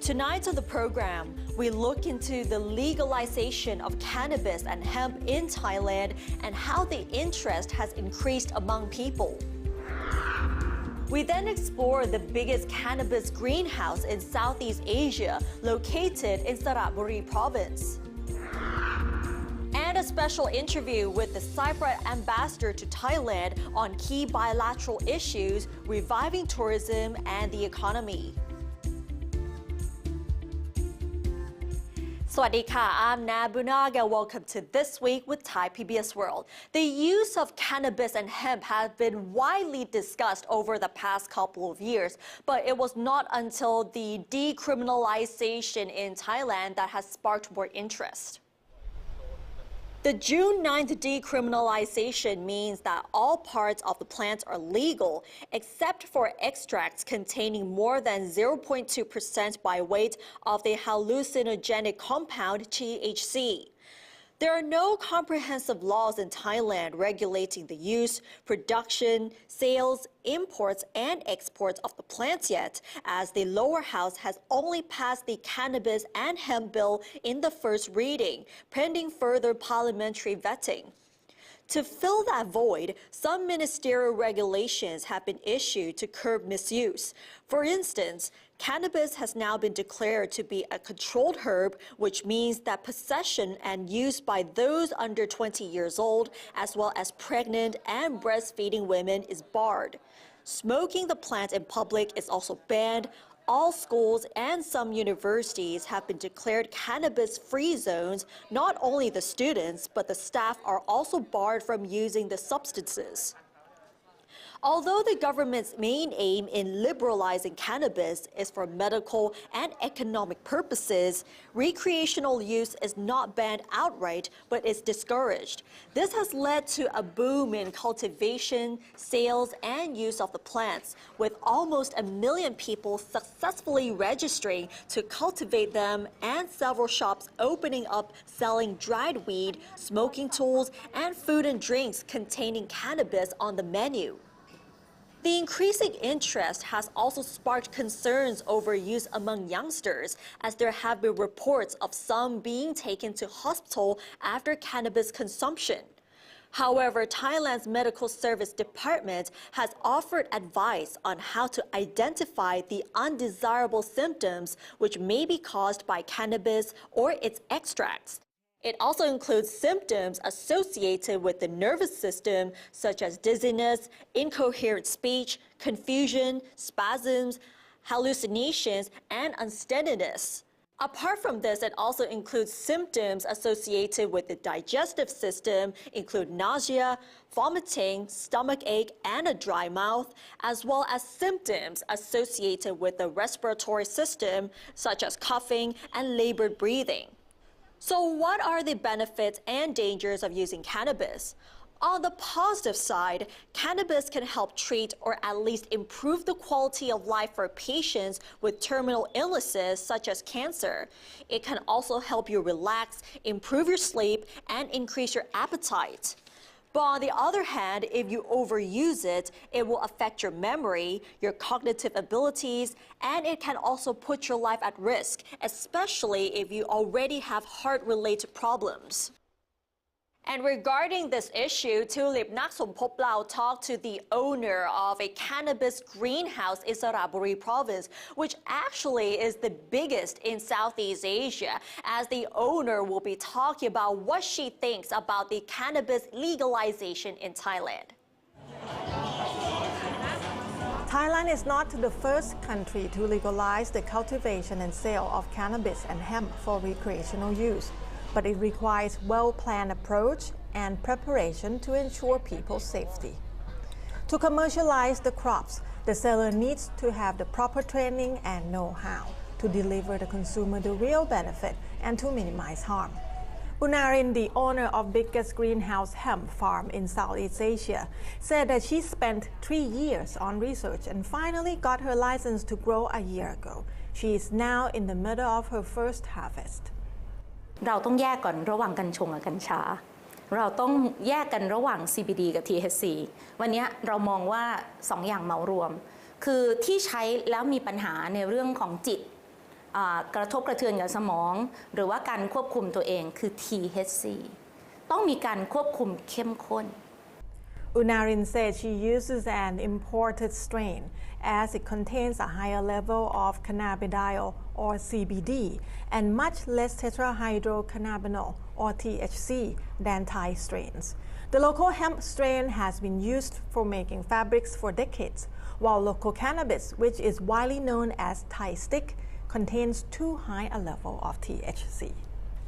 Tonight on the program, we look into the legalization of cannabis and hemp in Thailand and how the interest has increased among people. We then explore the biggest cannabis greenhouse in Southeast Asia, located in Saratburi province. And a special interview with the Cyprus ambassador to Thailand on key bilateral issues, reviving tourism and the economy. Swadika, I'm Nabunag and welcome to This Week with Thai PBS World. The use of cannabis and hemp has been widely discussed over the past couple of years, but it was not until the decriminalization in Thailand that has sparked more interest. The June 9th decriminalization means that all parts of the plant are legal, except for extracts containing more than 0.2% by weight of the hallucinogenic compound THC. There are no comprehensive laws in Thailand regulating the use, production, sales, imports, and exports of the plants yet, as the lower house has only passed the Cannabis and Hemp bill in the first reading, pending further parliamentary vetting. To fill that void, some ministerial regulations have been issued to curb misuse. For instance, cannabis has now been declared to be a controlled herb, which means that possession and use by those under 20 years old, as well as pregnant and breastfeeding women, is barred. Smoking the plant in public is also banned. All schools and some universities have been declared cannabis-free zones. Not only the students, but the staff are also barred from using the substances. Although the government's main aim in liberalizing cannabis is for medical and economic purposes, recreational use is not banned outright, but is discouraged. This has led to a boom in cultivation, sales, and use of the plants, with almost 1 million people successfully registering to cultivate them and several shops opening up selling dried weed, smoking tools, and food and drinks containing cannabis on the menu. The increasing interest has also sparked concerns over use among youngsters, as there have been reports of some being taken to hospital after cannabis consumption. However, Thailand's Medical Service Department has offered advice on how to identify the undesirable symptoms which may be caused by cannabis or its extracts. It also includes symptoms associated with the nervous system, such as dizziness, incoherent speech, confusion, spasms, hallucinations, and unsteadiness. Apart from this, it also includes symptoms associated with the digestive system, include nausea, vomiting, stomach ache, and a dry mouth, as well as symptoms associated with the respiratory system, such as coughing and labored breathing. So what are the benefits and dangers of using cannabis? On the positive side, cannabis can help treat or at least improve the quality of life for patients with terminal illnesses such as cancer. It can also help you relax, improve your sleep, and increase your appetite. But on the other hand, if you overuse it, it will affect your memory, your cognitive abilities, and it can also put your life at risk, especially if you already have heart-related problems. And regarding this issue, Tulip Naksompoplau talked to the owner of a cannabis greenhouse in Saratburi province, which actually is the biggest in Southeast Asia, as the owner will be talking about what she thinks about the cannabis legalization in Thailand. Thailand is not the first country to legalize the cultivation and sale of cannabis and hemp for recreational use, but it requires well-planned approach and preparation to ensure people's safety. To commercialize the crops, the seller needs to have the proper training and know-how to deliver the consumer the real benefit and to minimize harm. Bunarin, the owner of biggest greenhouse hemp farm in Southeast Asia, said that she spent 3 years on research and finally got her license to grow a year ago. She is now in the middle of her first harvest. เราต้องแยกก่อนระหว่างกัญชงกับกัญชาเราต้องแยกกันระหว่าง CBD กับ THC วันนี้เรามองว่า2 อย่างเหมารวมคือที่ใช้แล้วมีปัญหาในเรื่องของจิต กระทบกระเทือนกับสมอง หรือว่าการควบคุมตัวเองคือ THC ต้องมีการควบคุมเข้มข้น Unarin said she uses an imported strain as it contains a higher level of cannabidiol or CBD and much less tetrahydrocannabinol or THC than Thai strains. The local hemp strain has been used for making fabrics for decades, while local cannabis, which is widely known as Thai stick, contains too high a level of THC.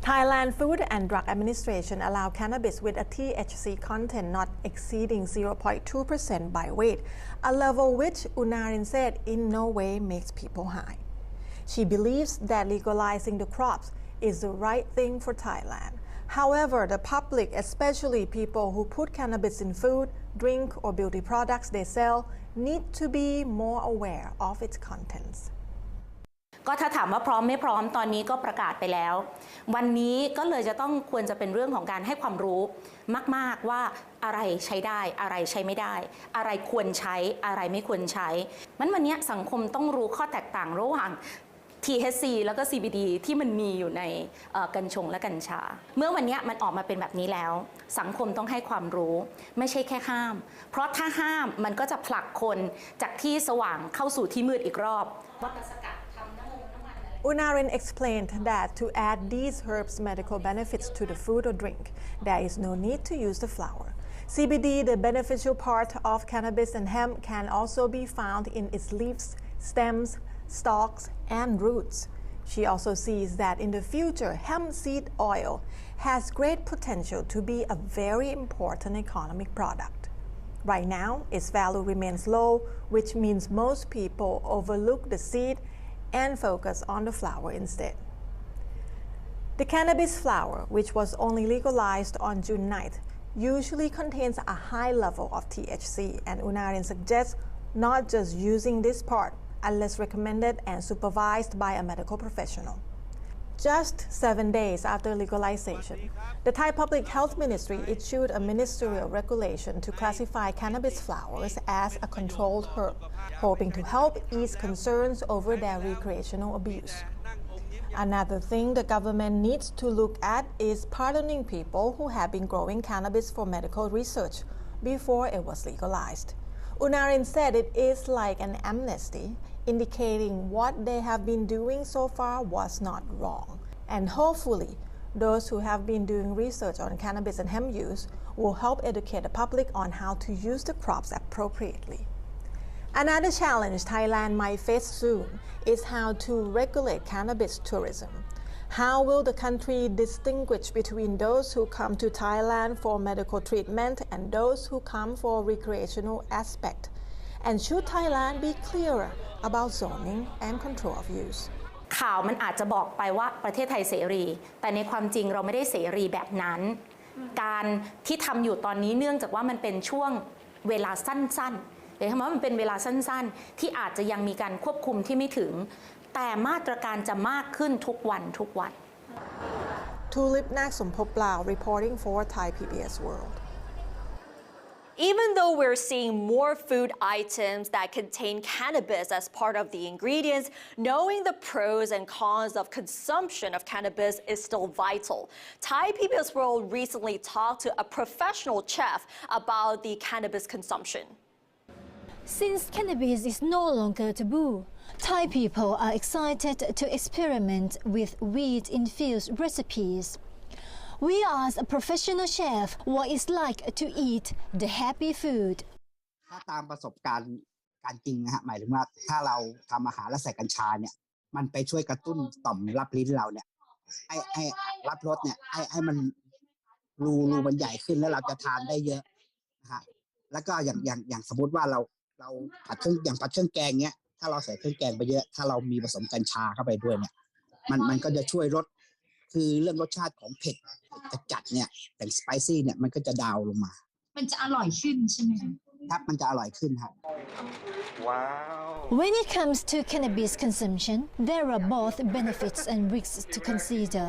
Thailand Food and Drug Administration allow cannabis with a THC content not exceeding 0.2% by weight, a level which Unarin said in no way makes people high. She believes that legalizing the crops is the right thing for Thailand. However, the public, especially people who put cannabis in food, drink, or beauty products they sell, need to be more aware of its contents. ก็ถ้าถามว่าพร้อมไม่พร้อมตอนนี้ก็ประกาศไปแล้ว วันนี้ก็เลยจะต้องควรจะเป็นเรื่องของการให้ความรู้มากๆว่าอะไรใช้ได้อะไรใช้ไม่ได้อะไรควรใช้อะไรไม่ควรใช้มันวันนี้สังคมต้องรู้ข้อแตกต่างระหว่าง THC แล้วก็ CBD ที่มันมีอยู่ในกัญชงและกัญชาเมื่อวันนี้มันออกมาเป็นแบบนี้แล้วสังคมต้องให้ความรู้ไม่ใช่แค่ห้ามเพราะถ้าห้ามมันก็จะผลักคนจากที่สว่างเข้าสู่ที่มืดอีกรอบว่าสกัดUnarin explained that to add these herbs' medical benefits to the food or drink, there is no need to use the flower. CBD, the beneficial part of cannabis and hemp, can also be found in its leaves, stems, stalks, and roots. She also sees that in the future, hemp seed oil has great potential to be a very important economic product. Right now, its value remains low, which means most people overlook the seed and focus on the flower instead. The cannabis flower, which was only legalized on June 9th, usually contains a high level of THC, and Unarin suggests not just using this part unless recommended and supervised by a medical professional. Just 7 days after legalization, the Thai Public Health Ministry issued a ministerial regulation to classify cannabis flowers as a controlled herb, hoping to help ease concerns over their recreational abuse. Another thing the government needs to look at is pardoning people who have been growing cannabis for medical research before it was legalized. Unarin said it is like an amnesty, indicating what they have been doing so far was not wrong. And hopefully, those who have been doing research on cannabis and hemp use will help educate the public on how to use the crops appropriately. Another challenge Thailand might face soon is how to regulate cannabis tourism. How will the country distinguish between those who come to Thailand for medical treatment and those who come for recreational aspect? And should Thailand be clearer about zoning and control of use? ข่าวมันอาจจะบอกไปว่าประเทศไทยเสรีแต่ในความจริงเราไม่ได้เสรีแบบนั้นการที่ทำอยู่ตอนนี้เนื่องจากว่ามันเป็นช่วงเวลาสั้นๆหรือคำว่ามันเป็นเวลาสั้นๆที่อาจจะยังมีการควบคุมที่ไม่ถึงแต่มาตรการจะมากขึ้นทุกวันTulip Naksompoplao reporting for Thai PBS World. Even though we're seeing more food items that contain cannabis as part of the ingredients, knowing the pros and cons of consumption of cannabis is still vital. Thai PBS World recently talked to a professional chef about the cannabis consumption. Since cannabis is no longer taboo, Thai people are excited to experiment with weed-infused recipes. We asked a professional chef what it's like to eat the happy food. ถ้าตามประสบการณ์การกินนะฮะหมายถึงว่าถ้าเราทำอาหารแล้วใส่กัญชาเนี่ยมันไปช่วยกระตุ้นต่อมรับลิ้นเราเนี่ยให้รับรสเนี่ยให้มันรูมันใหญ่ขึ้นแล้วเราจะทานได้เยอะนะฮะแล้วก็อย่างสมมติว่าเราผัดเครื่องแกงเนี้ยถ้าเราใส่เครื่องแกงไปเยอะถ้าเรามีผสมกัญชาเข้าไปด้วยเนี่ยมันก็จะช่วยลดคือเรื่องรสชาติของเผ็ดจัดเนี่ยแต่สไปซี่เนี่ยมันก็จะดาวลงมามันจะอร่อยขึ้นใช่ไหมครับมันจะอร่อยขึ้นครับ When it comes to cannabis consumption, there are both benefits and risks to consider.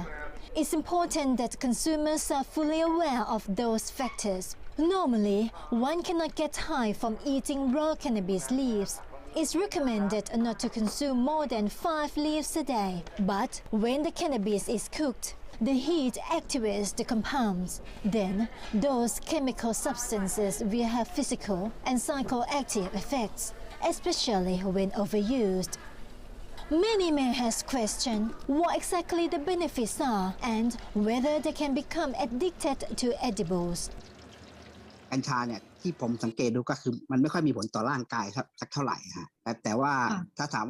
It's important that consumers are fully aware of those factors. Normally, one cannot get high from eating raw cannabis leaves. It's recommended not to consume more than 5 leaves a day, but when the cannabis is cooked, the heat activates the compounds. Then, those chemical substances will have physical and psychoactive effects, especially when overused. Many may have questioned what exactly the benefits are and whether they can become addicted to edibles. กัญชาเนี่ยที่ผมสังเกตดูก็คือมันไม่ค่อยมีผลต่อร่างกายครับสักเท่าไหร่ฮะแต่ว่าถ้าถา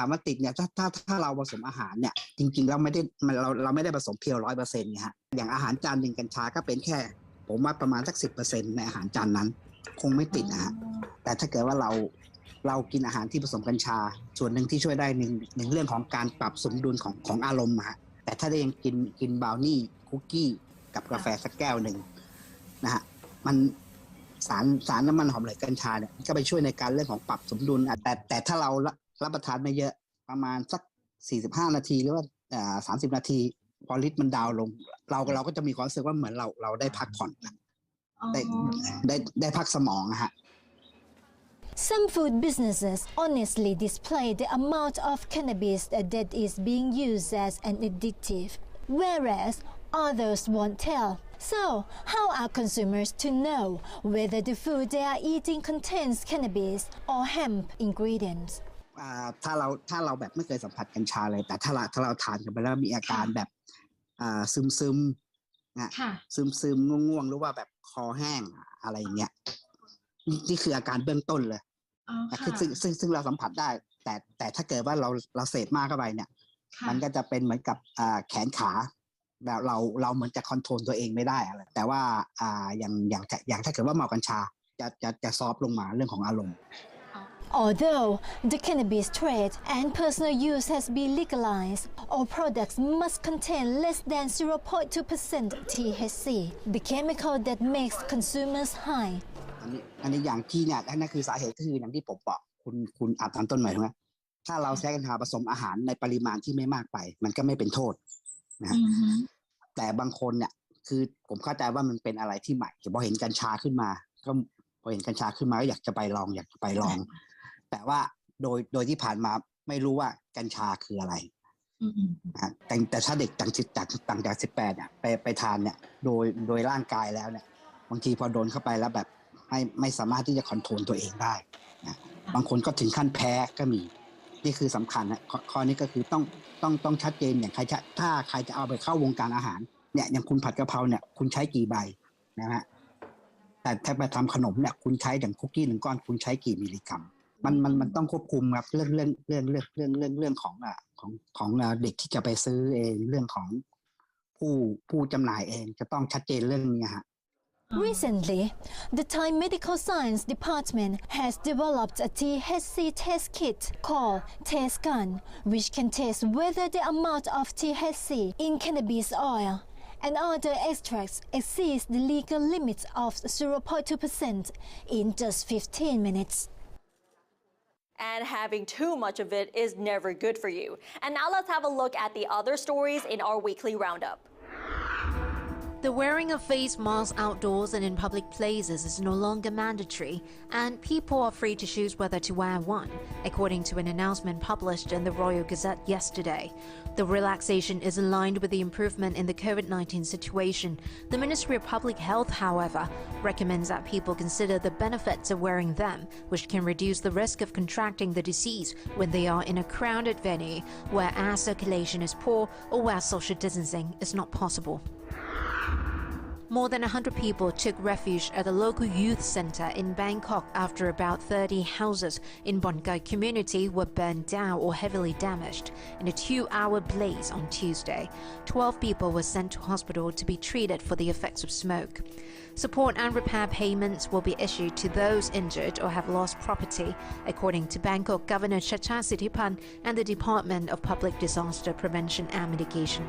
มว่าติดเนี่ยถ้าเราผสมอาหารเนี่ยจริงๆเราไม่ได้ผสมเพียว 100% เนี่ยฮะอย่างอาหารจานหนึ่งกัญชาก็เป็นแค่ผมว่าประมาณสัก 10% ในอาหารจานนั้นคงไม่ติดนะฮะแต่ถ้าเกิดว่าเรากินอาหารที่ผสมกัญชาส่วนหนึ่งที่ช่วยได้หนึ่งเรื่องของการปรับสมดุลของอารมณ์ฮะแต่ถ้าได้ยังกินบราวนี่คุกกี้กับกาแฟสักแก้วหนึ่งนะฮะมันสารน้ำมันหอมเหลวกัญชาเนี่ยก็ไปช่วยในการเรื่องของปรับสมดุลแต่ถ้าเรารับประทานไม่เยอะประมาณสัก45นาทีหรือว่า30นาทีพอฤทธิ์มันดาวลงเราก็จะมีความรู้สึกว่าเหมือนเราได้พักผ่อนได้พักสมองนะฮะ Some food businesses honestly display the amount of cannabis that is being used as an addictive, whereas others won't tell. So, how are consumers to know whether the food they are eating contains cannabis or hemp ingredients? ถ้าเราแบบไม่เคยสัมผัสกัญชาเลยแต่ถ้าเราทานกันไปแล้วมีอาการแบบซึมนะซึมง่วงหรือว่าแบบคอแห้งอะไรอย่างเงี้ยนี่คืออาการเบื้องต้นเลยซึ่งเราสัมผัสได้แต่ถ้าเกิดว่าเราเสพมากเข้าไปเนี่ยมันก็จะเป็นเหมือนกับแขนขาแบบเราเหมือนจะคอนโทรลตัวเองไม่ได้อะไรแต่ว่าอย่างถ้าเกิดว่าเมากัญชาจะซอฟลงมาเรื่องของอารมณ์ Although the cannabis trade and personal use has been legalized, all products must contain less than 0.2% THC, the chemical that makes consumers high. อันนี้อย่างที่เนี่ยนั่นคือสาเหตุก็คืออย่างที่ผมบอกคุณอาจตามต้นหน่อยถูกไหมถ้าเราใช้กัญชาผสมอาหารในปริมาณที่ไม่มากไปมันก็ไม่เป็นโทษนะแต่บางคนเนี่ยคือผมเข้าใจว่ามันเป็นอะไรที่ใหม่พอเห็นกัญชาขึ้นมาก็อยากจะไปลองแต่ว่าโดยที่ผ่านมาไม่รู้ว่ากัญชาคืออะไรแต่ถ้าเด็กต่างจาก18เนี่ยไปทานเนี่ยโดยร่างกายแล้วเนี่ยบางทีพอโดนเข้าไปแล้วแบบไม่สามารถที่จะคอนโทรลตัวเองได้นะบางคนก็ถึงขั้นแพ้ก็มีนี่คือสำคัญนะข้อนี้ก็คือต้องชัดเจนอย่างถ้าใครจะเอาไปเข้าวงการอาหารเนี่ยอย่างคุณผัดกะเพราเนี่ยคุณใช้กี่ใบนะฮะแต่ถ้าไปทำขนมเนี่ยคุณใช้อย่างคุกกี้1ก้อนคุณใช้กี่มิลลิกรัมมันต้องควบคุมครับเรื่องของเด็กที่จะไปซื้อเองเรื่องของผู้จำหน่ายเองจะต้องชัดเจนเรื่องนี้ฮะRecently, the Thai Medical Science Department has developed a THC test kit called Taste Gun, which can test whether the amount of THC in cannabis oil and other extracts exceeds the legal limits of 0.2% in just 15 minutes. And having too much of it is never good for you. And now let's have a look at the other stories in our weekly roundup. The wearing of face masks outdoors and in public places is no longer mandatory, and people are free to choose whether to wear one, according to an announcement published in the Royal Gazette yesterday. The relaxation is aligned with the improvement in the COVID-19 situation. The Ministry of Public Health, however, recommends that people consider the benefits of wearing them, which can reduce the risk of contracting the disease when they are in a crowded venue where air circulation is poor or where social distancing is not possible. More than 100 people took refuge at a local youth center in Bangkok after about 30 houses in Bongai community were burned down or heavily damaged in a 2-hour blaze on Tuesday. 12 people were sent to hospital to be treated for the effects of smoke. Support and repair payments will be issued to those injured or have lost property, according to Bangkok Governor Chacha Sithipan and the Department of Public Disaster Prevention and Mitigation.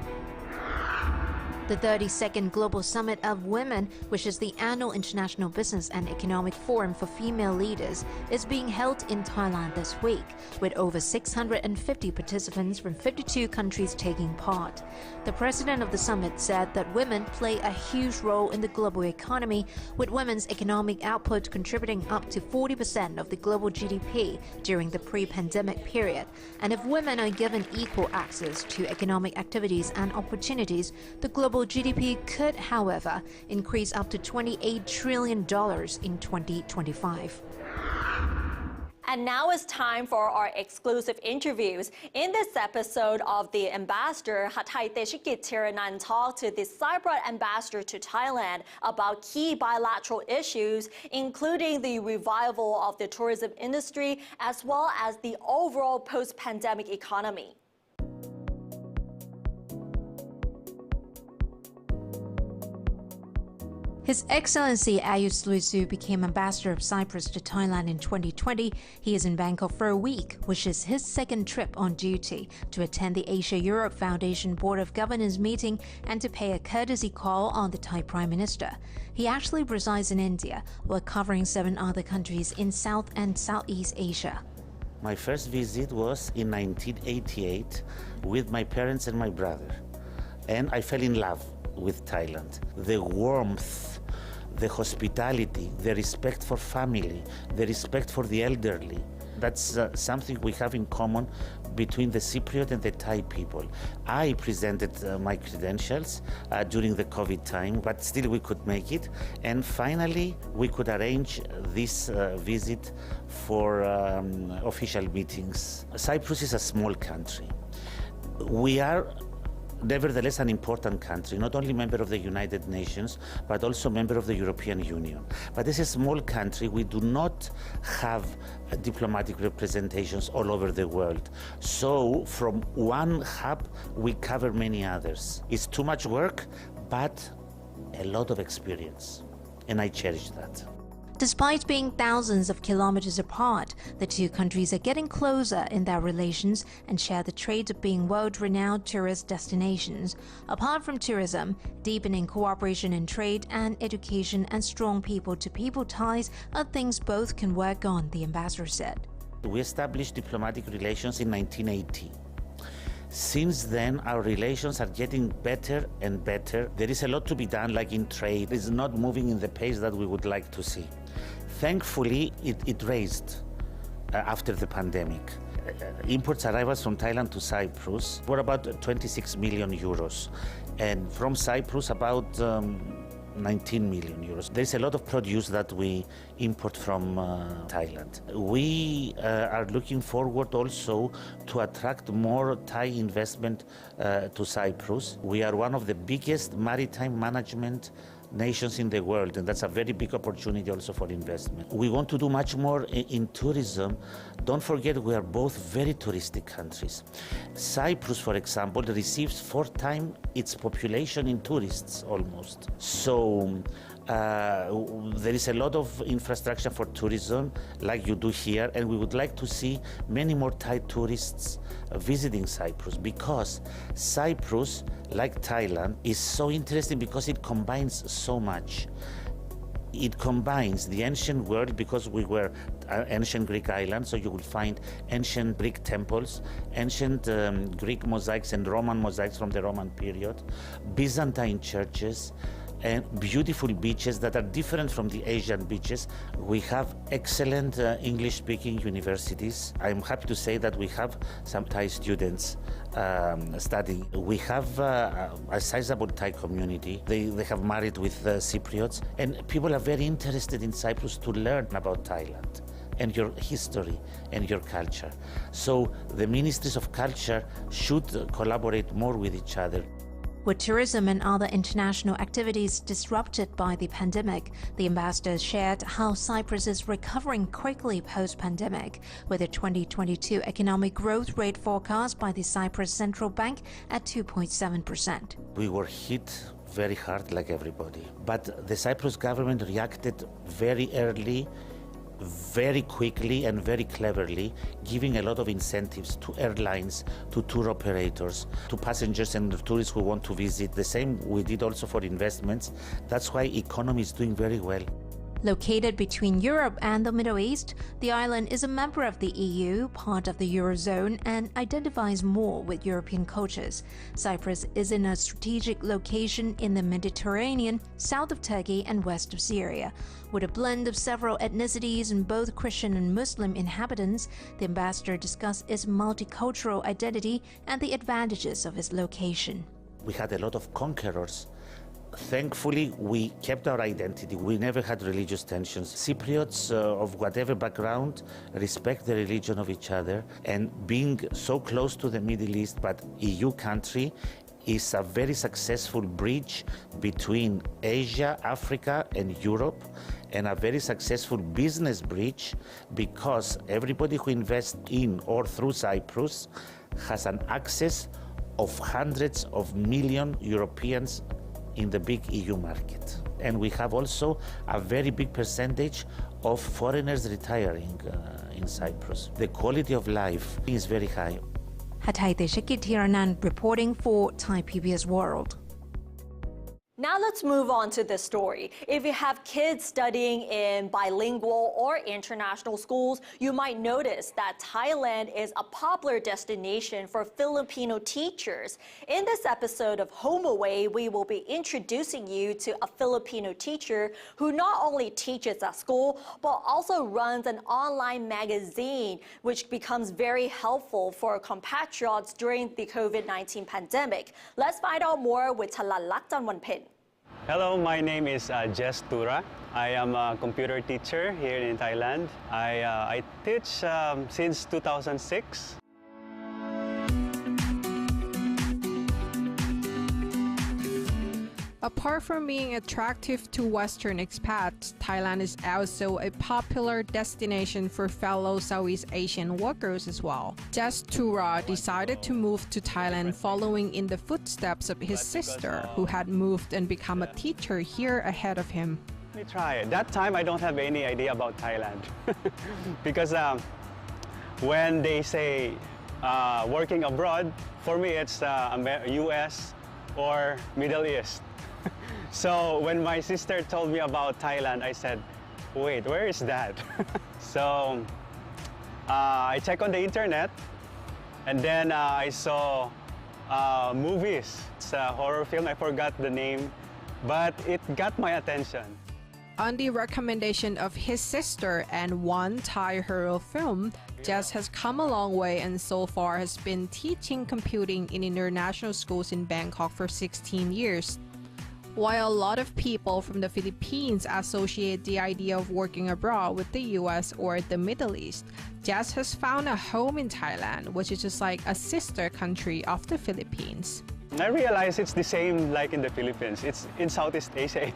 The 32nd Global Summit of Women, which is the annual international business and economic forum for female leaders, is being held in Thailand this week, with over 650 participants from 52 countries taking part. The president of the summit said that women play a huge role in the global economy, with women's economic output contributing up to 40% of the global GDP during the pre-pandemic period. And if women are given equal access to economic activities and opportunities, the global GDP could, however, increase up to $28 trillion in 2025. And now it's time for our exclusive interviews. In this episode of The Ambassador, Untitled Chapter talked to the Cyprus ambassador to Thailand about key bilateral issues, including the revival of the tourism industry, as well as the overall post-pandemic economy. His Excellency Ayus Luisu became ambassador of Cyprus to Thailand in 2020. He is in Bangkok for a week, which is his second trip on duty, to attend the Asia-Europe Foundation Board of Governors meeting and to pay a courtesy call on the Thai Prime Minister. He actually resides in India, while covering 7 other countries in South and Southeast Asia. My first visit was in 1988 with my parents and my brother, and I fell in love with Thailand. The warmth, the hospitality, the respect for family, the respect for the elderly. That's something we have in common between the Cypriot and the Thai people. I presented my credentials during the COVID time, but still we could make it. And finally, we could arrange this visit for official meetings. Cyprus is a small country. We are nevertheless an important country, not only member of the United Nations, but also member of the European Union. But as a small country, we do not have diplomatic representations all over the world. So from one hub, we cover many others. It's too much work, but a lot of experience, and I cherish that. Despite being thousands of kilometers apart, the two countries are getting closer in their relations and share the trait of being world-renowned tourist destinations. Apart from tourism, deepening cooperation in trade and education and strong people-to-people ties are things both can work on, the ambassador said. We established diplomatic relations in 1980. Since then, our relations are getting better and better. There is a lot to be done, like in trade. It's not moving in the pace that we would like to see. Thankfully, it raised after the pandemic. Imports arrivals from Thailand to Cyprus were about 26 million euros, and from Cyprus about 19 million euros. There's a lot of produce that we import from Thailand. We are looking forward also to attract more Thai investment to Cyprus. We are one of the biggest maritime management nations in the world, and that's a very big opportunity also for investment. We want to do much more in tourism. Don't forget, we are both very touristic countries. Cyprus, for example, receives 4 times its population in tourists almost. So there is a lot of infrastructure for tourism like you do here, and we would like to see many more Thai tourists visiting Cyprus, because Cyprus, like Thailand, is so interesting because it combines so much. It combines the ancient world, because we were ancient Greek island, so you will find ancient Greek temples, ancient Greek mosaics and Roman mosaics from the Roman period, Byzantine churches, and beautiful beaches that are different from the Asian beaches. We have excellent English-speaking universities. I'm happy to say that we have some Thai students studying. We have a sizable Thai community. They have married with Cypriots, and people are very interested in Cyprus to learn about Thailand and your history and your culture. So the ministries of culture should collaborate more with each other. With tourism and other international activities disrupted by the pandemic, the ambassador shared how Cyprus is recovering quickly post-pandemic, with a 2022 economic growth rate forecast by the Cyprus Central Bank at 2.7%. We were hit very hard like everybody, but the Cyprus government reacted very early very quickly and very cleverly, giving a lot of incentives to airlines, to tour operators, to passengers and tourists who want to visit. The same we did also for investments. That's why economy is doing very well. Located between Europe and the Middle East, the island is a member of the EU, part of the Eurozone, and identifies more with European cultures. Cyprus is in a strategic location in the Mediterranean, south of Turkey and west of Syria. With a blend of several ethnicities and both Christian and Muslim inhabitants, the ambassador discussed its multicultural identity and the advantages of its location. We had a lot of conquerors. Thankfully, we kept our identity. We never had religious tensions. Cypriots of whatever background respect the religion of each other, and being so close to the Middle East, but EU country, is a very successful bridge between Asia, Africa, and Europe, and a very successful business bridge because everybody who invests in or through Cyprus has an access of hundreds of million Europeans in the big EU market. And we have also a very big percentage of foreigners retiring in Cyprus. The quality of life is very high. Hatay Teshakit Hiranan reporting for Thai PBS World. Now let's move on to this story. If you have kids studying in bilingual or international schools, you might notice that Thailand is a popular destination for Filipino teachers. In this episode of Home Away, we will be introducing you to a Filipino teacher who not only teaches at school, but also runs an online magazine, which becomes very helpful for compatriots during the COVID-19 pandemic. Let's find out more with Talalak Tanwanpin. Hello, my name is Jess Tura. I am a computer teacher here in Thailand. I teach since 2006. Apart from being attractive to Western expats, Thailand is also a popular destination for fellow Southeast Asian workers as well. Jess Tura decided to move to Thailand following in the footsteps of his sister, who had moved and become a teacher here ahead of him. Let me try it. That time I don't have any idea about Thailand because when they say working abroad, for me it's US or Middle East. So when my sister told me about Thailand, I said, wait, where is that? So I checked on the internet, and then I saw movies. It's a horror film, I forgot the name, but it got my attention. On the recommendation of his sister and one Thai horror film, Jess has come a long way and so far has been teaching computing in international schools in Bangkok for 16 years. While a lot of people from the Philippines associate the idea of working abroad with the US or the Middle East, Jess has found a home in Thailand, which is just like a sister country of the Philippines. I realize it's the same like in the Philippines. It's in Southeast Asia.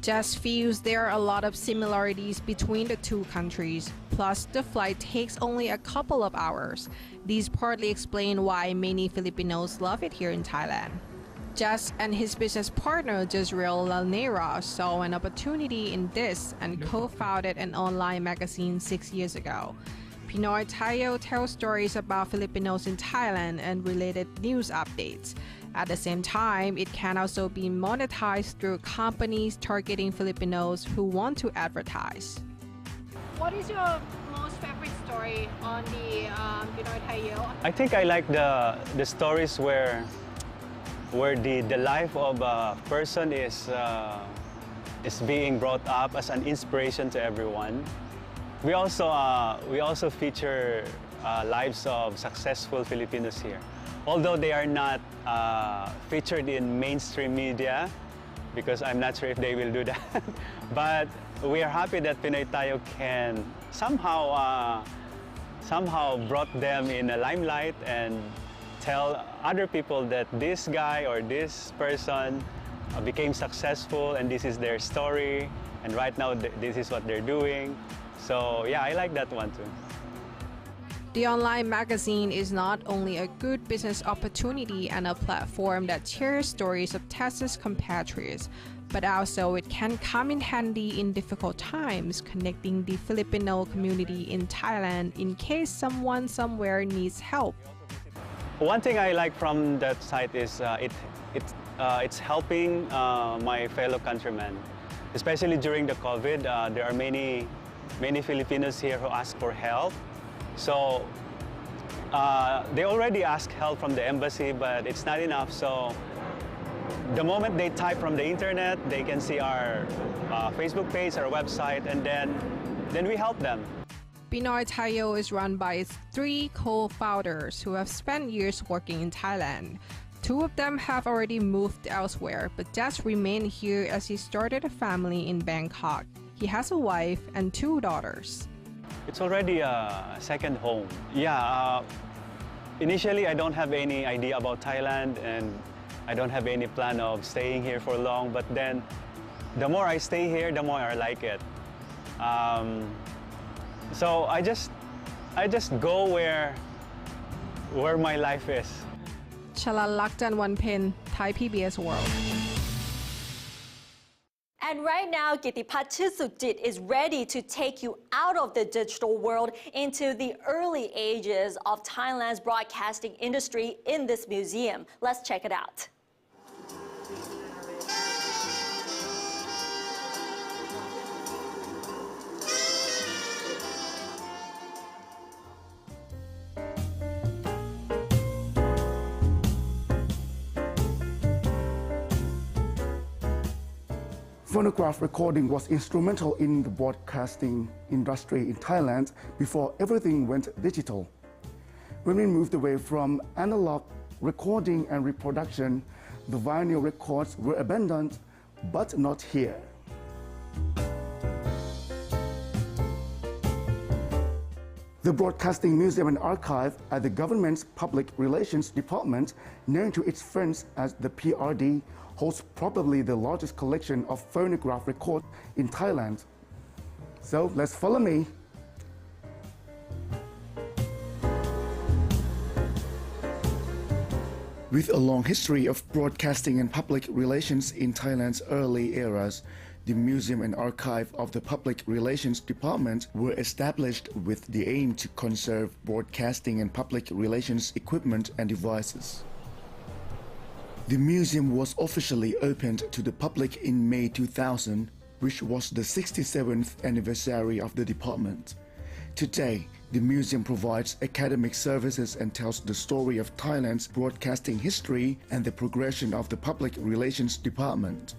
Jess feels there are a lot of similarities between the two countries, plus the flight takes only a couple of hours. These partly explain why many Filipinos love it here in Thailand. Jess and his business partner, Jezreel Lalnera, saw an opportunity in this and co-founded an online magazine 6 years ago. Pinoy Tayo tells stories about Filipinos in Thailand and related news updates. At the same time, it can also be monetized through companies targeting Filipinos who want to advertise. What is your most favorite story on the Pinoy Tayo? I think I like the stories where the life of a person is being brought up as an inspiration to everyone. We also feature lives of successful Filipinos here. Although they are not featured in mainstream media, because I'm not sure if they will do that, but we are happy that Pinoy Tayo can somehow brought them in a limelight and tell other people that this guy or this person became successful and this is their story, and right now this is what they're doing. So yeah, I like that one too. The online magazine is not only a good business opportunity and a platform that shares stories of Texas compatriots, but also it can come in handy in difficult times, connecting the Filipino community in Thailand in case someone somewhere needs help. One thing I like from that site is it's helping my fellow countrymen, especially during the COVID. There are many Filipinos here who ask for help. So they already ask help from the embassy, but it's not enough. So the moment they type from the internet, they can see our Facebook page, our website, and then we help them. Untitled is run by its 3 co-founders who have spent years working in Thailand. 2 of them have already moved elsewhere, but just remained here as he started a family in Bangkok. He has a wife and 2 daughters. It's already a second home. Yeah, initially I don't have any idea about Thailand and I don't have any plan of staying here for long, but then the more I stay here, the more I like it. So I just go where my life is. Chalan Lakjan Wanpen, Thai PBS World. And right now, Gitipat Chisukjit is ready to take you out of the digital world into the early ages of Thailand's broadcasting industry in this museum. Let's check it out. Phonograph recording was instrumental in the broadcasting industry in Thailand before everything went digital. When we moved away from analog recording and reproduction, the vinyl records were abandoned, but not here. The Broadcasting Museum and Archive at the government's Public Relations Department, known to its friends as the PRD, holds probably the largest collection of phonograph records in Thailand. So let's follow me. With a long history of broadcasting and public relations in Thailand's early eras, the Museum and Archive of the Public Relations Department were established with the aim to conserve broadcasting and public relations equipment and devices. The museum was officially opened to the public in May 2000, which was the 67th anniversary of the department. Today, the museum provides academic services and tells the story of Thailand's broadcasting history and the progression of the Public Relations Department.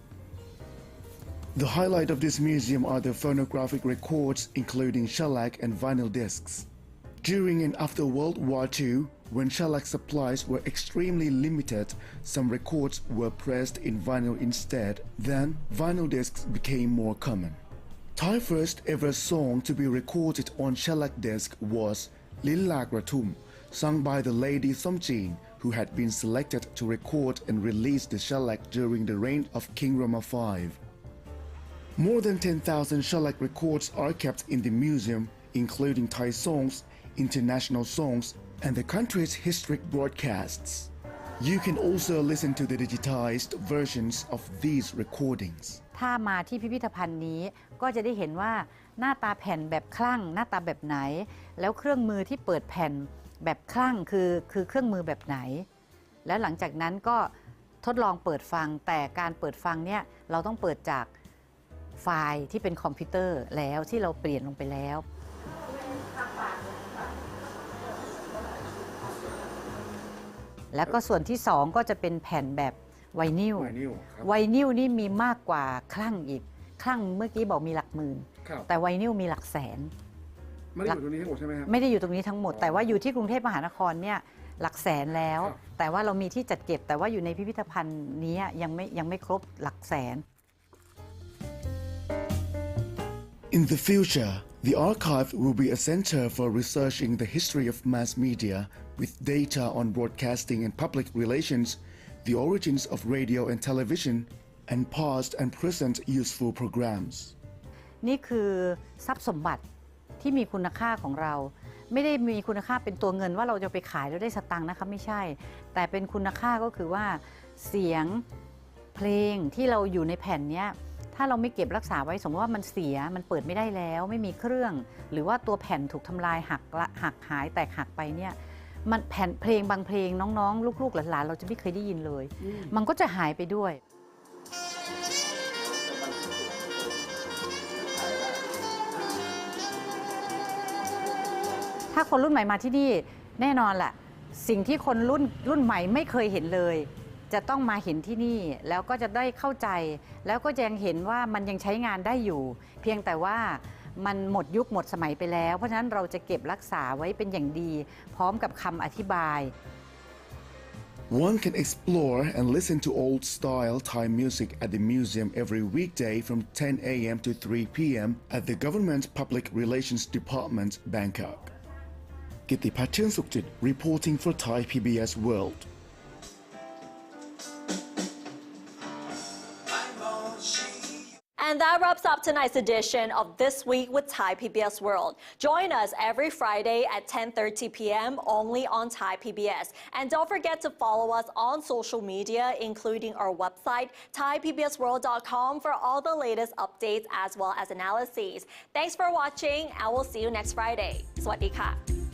The highlight of this museum are the phonographic records, including shellac and vinyl discs. During and after World War II, when shellac supplies were extremely limited, some records were pressed in vinyl instead. Then, vinyl discs became more common. Thai's first ever song to be recorded on shellac disc was Lin Lak Ratum, sung by the Lady Somjin, who had been selected to record and release the shellac during the reign of King Rama V. More than 10,000 shellac records are kept in the museum, including Thai songs, international songs, and the country's historic broadcasts. You can also listen to the digitized versions of these recordings. ถ้ามาที่พิพิธภัณฑ์นี้ก็จะได้เห็นว่าหน้าตาแผ่นแบบคลั่งหน้าตาแบบไหนแล้วเครื่องมือที่เปิดแผ่นแบบคลั่งคือเครื่องมือแบบไหนแล้วหลังจากนั้นก็ทดลองเปิดฟังแต่การเปิดฟังเนี่ยเราต้องเปิดจากไฟล์ที่เป็นคอมพิวเตอร์แล้วที่เราเปลี่ยนลงไปแล้วแล้วก็ส่วนที่2ก็จะเป็นแผ่นแบบไวนิลไวนิลนี่มีมากกว่าคลั่งอีกคลั่งเมื่อกี้บอกมีหลักหมื่นแต่ไวนิลมีหลักแสนไม่ได้อยู่ตรงนี้ทั้งหมดใช่ไหมครับไม่ได้อยู่ตรงนี้ทั้งหมดแต่ว่าอยู่ที่กรุงเทพมหานครเนี่ยหลักแสนแล้วแต่ว่าเรามีที่จัดเก็บแต่ว่าอยู่ในพิพิธภัณฑ์นี้ยังไม่ครบหลักแสน In the future, the archive will be a center for researching the history of mass media with data on broadcasting and public relations, the origins of radio and television, and past and present useful programs. นี่คือทรัพย์สมบัติที่มีคุณค่าของเราไม่ได้มีคุณค่าเป็นตัวเงินว่าเราจะไปขายแล้วได้สตังค์นะคะไม่ใช่แต่เป็นคุณค่าก็คือว่าเสียงภ เพลงที่เราอยู่ในแผ่นเนี้ยถ้าเราไม่เก็บรักษาไว้สมมติว่ามันเสียมันเปิดไม่ได้แล้วไม่มีเครื่องหรือว่าตัวแผ่นถูกทำลายหักหายแตกหักไปเนี่ยมันแผ่นเพลงบางเพลงน้องๆลูกๆหลานๆเราจะไม่เคยได้ยินเลยมันก็จะหายไปด้วยถ้าคนรุ่นใหม่มาที่นี่แน่นอนแหละสิ่งที่คนรุ่นใหม่ไม่เคยเห็นเลยจะต้องมาเห็นที่นี่แล้วก็จะได้เข้าใจแล้วก็ยังเห็นว่ามันยังใช้งานได้อยู่เพียงแต่ว่ามันหมดยุคหมดสมัยไปแล้วเพราะฉะนั้นเราจะเก็บรักษาไว้เป็นอย่างดีพร้อมกับคำอธิบาย One can explore and listen to old-style Thai music at the museum every weekday from 10 a.m. to 3 p.m. at the Government Public Relations Department, Bangkok. Kittipat Chernsukjit reporting for Thai PBS World. And that wraps up tonight's edition of This Week with Thai PBS World. Join us every Friday at 10:30 p.m. only on Thai PBS. And don't forget to follow us on social media, including our website, thaipbsworld.com, for all the latest updates as well as analyses. Thanks for watching, and we'll see you next Friday. สวัสดีค่ะ